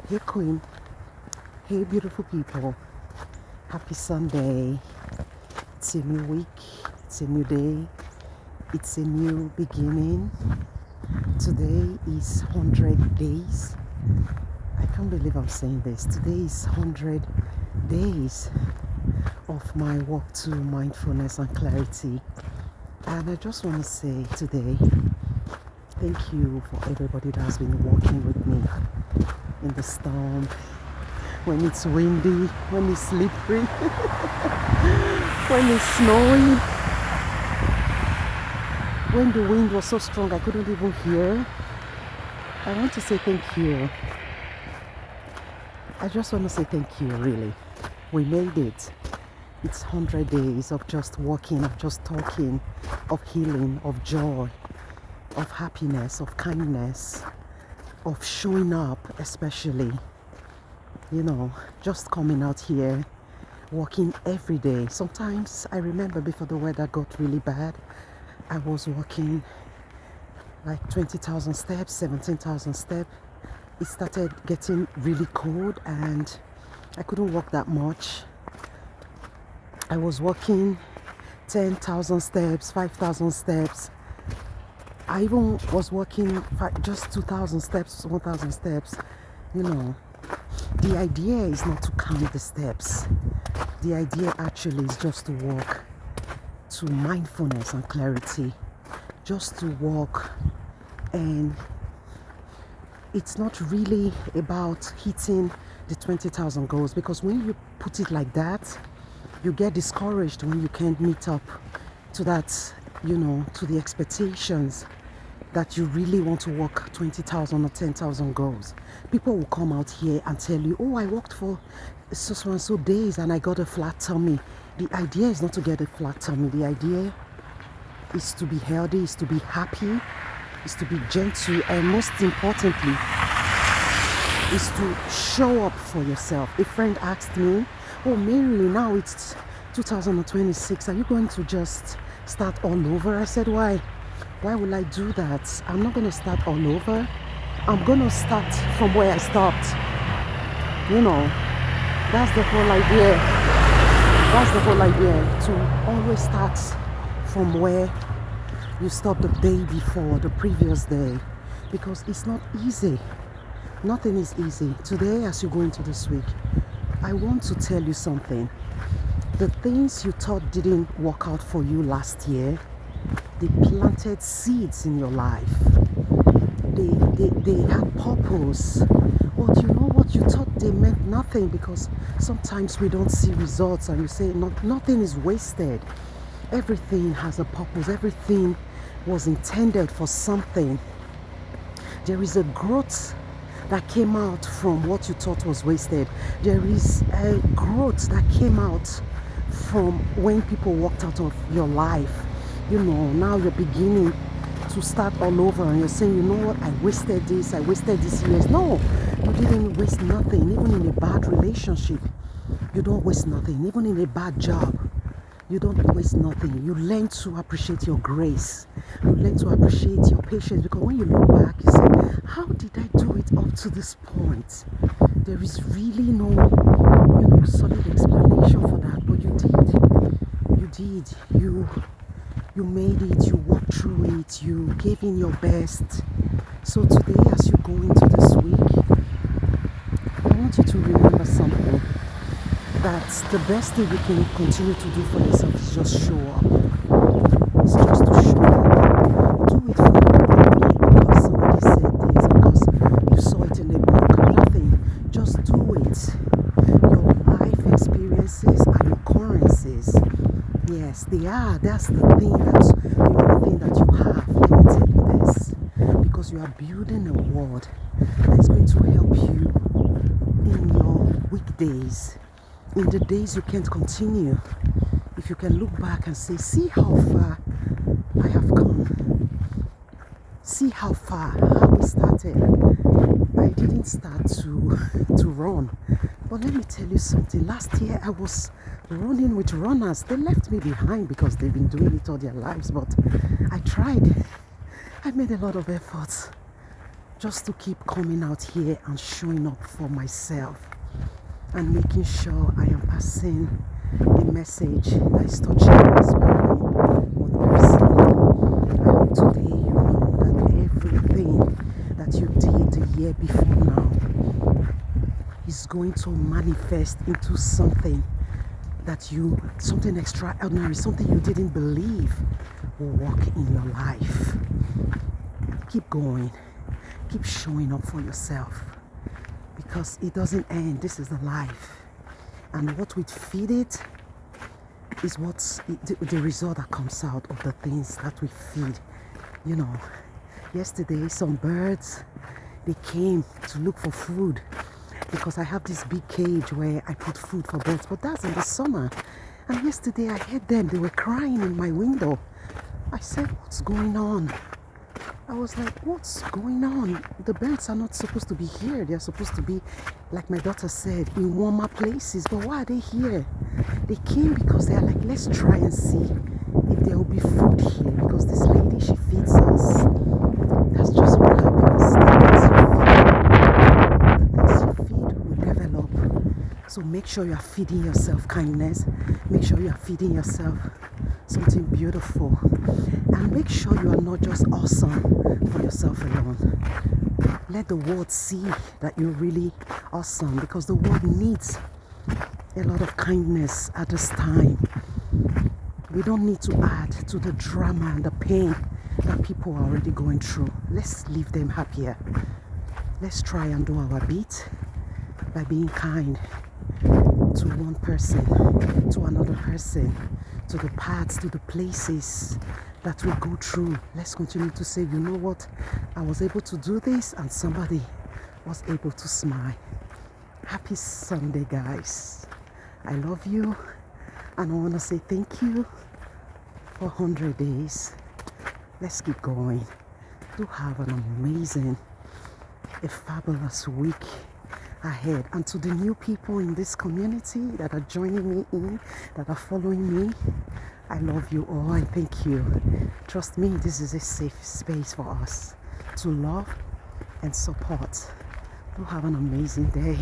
Hey, Queen. Hey, beautiful people. Happy Sunday. It's a new week. It's a new day. It's a new beginning. Today is 100 days. I can't believe I'm saying this. Today is 100 days of my walk to mindfulness and clarity. And I just want to say today, thank you for everybody that has been walking with me in the storm, when it's windy, when it's slippery, when it's snowing, when the wind was so strong I couldn't even hear. I want to say thank you. I just want to say thank you, really. We made it. It's 100 days of just walking, of just talking, of healing, of joy, of happiness, of kindness, of showing up, especially. Just coming out here, walking every day. Sometimes I remember before the weather got really bad, I was walking like 20,000 steps, 17,000 steps. It started getting really cold and I couldn't walk that much. I was walking 10,000 steps, 5,000 steps. I even was walking just 2,000 steps, 1,000 steps. The idea is not to count the steps. The idea actually is just to walk to mindfulness and clarity. Just to walk, and it's not really about hitting the 20,000 goals, because when you put it like that, you get discouraged when you can't meet up to that, to the expectations that you really want to walk 20,000 or 10,000 goals. People will come out here and tell you, oh, I walked for so and so days and I got a flat tummy. The idea is not to get a flat tummy. The idea is to be healthy, is to be happy, is to be gentle, and most importantly, is to show up for yourself. A friend asked me, oh, Mary, now it's 2026. Are you going to just start all over? I said, why? Why will I do that? I'm not going to start all over. I'm going to start from where I stopped. That's the whole idea. That's the whole idea, to always start from where you stopped the day before, the previous day. Because it's not easy. Nothing is easy. Today, as you go into this week, I want to tell you something. The things you thought didn't work out for you last year, they planted seeds in your life. They had purpose. But you know what? You thought they meant nothing, because sometimes we don't see results and you say nothing is wasted. Everything has a purpose. Everything was intended for something. There is a growth that came out from what you thought was wasted. There is a growth that came out from when people walked out of your life. Now you're beginning to start all over and you're saying, you know what, I wasted this years. No, you didn't waste nothing. Even in a bad relationship, you don't waste nothing. Even in a bad job, you don't waste nothing. You learn to appreciate your grace. You learn to appreciate your patience, because when you look back, you say, how did I do it up to this point? There is really no, solid explanation for that, but you did. You did. You made it. You walked through it. You gave in your best. So today, as you go into this week, I want you to remember something. That the best thing you can continue to do for yourself is just show up. It's just to show up. Do it for you, because somebody said this, because you saw it in a book. Nothing. Just do it. Your life experiences are your currencies. Yes, they are. That's the only thing that you have. Let me tell you this. Because you are building a world that is going to help you in your weekdays. In the days you can't continue, if you can look back and say, see how far I have come. See how we started. I didn't start to run. But let me tell you something. Last year I was running with runners. They left me behind because they've been doing it all their lives. But I tried. I made a lot of efforts. just to keep coming out here and showing up for myself and making sure I am passing a message that is touching and inspiring one person. I hope today you know that everything that you did the year before now is going to manifest into something something extraordinary, something you didn't believe will work in your life. Keep going, keep showing up for yourself because it doesn't end. This is the life, and what we feed it is what's the result that comes out of the things that we feed. You know, yesterday some birds, they came to look for food because I have this big cage where I put food for birds, but that's in the summer. And yesterday I heard them, they were crying in my window. I said, what's going on? I was like, what's going on? The birds are not supposed to be here. They're supposed to be, like my daughter said, in warmer places. But why are they here? They came because they're like, let's try and see if there will be food here. Because this lady, she feeds us. That's just what happens. The things you feed will develop. So make sure you are feeding yourself kindness. Make sure you are feeding yourself something beautiful. And make sure you are not just awesome for yourself alone. Let the world see that you're really awesome, because the world needs a lot of kindness at this time. We don't need to add to the drama and the pain that people are already going through. Let's leave them happier. Let's try and do our bit by being kind to one person, to another person, to the paths, to the places that we go through. Let's continue to say, you know what, I was able to do this and somebody was able to smile. Happy Sunday, guys. I love you, and I want to say thank you for 100 days. Let's keep going. Do have an amazing, a fabulous week ahead. And to the new people in this community that are joining me in, that are following me, I love you all and thank you. Trust me, this is a safe space for us to love and support. Do have an amazing day.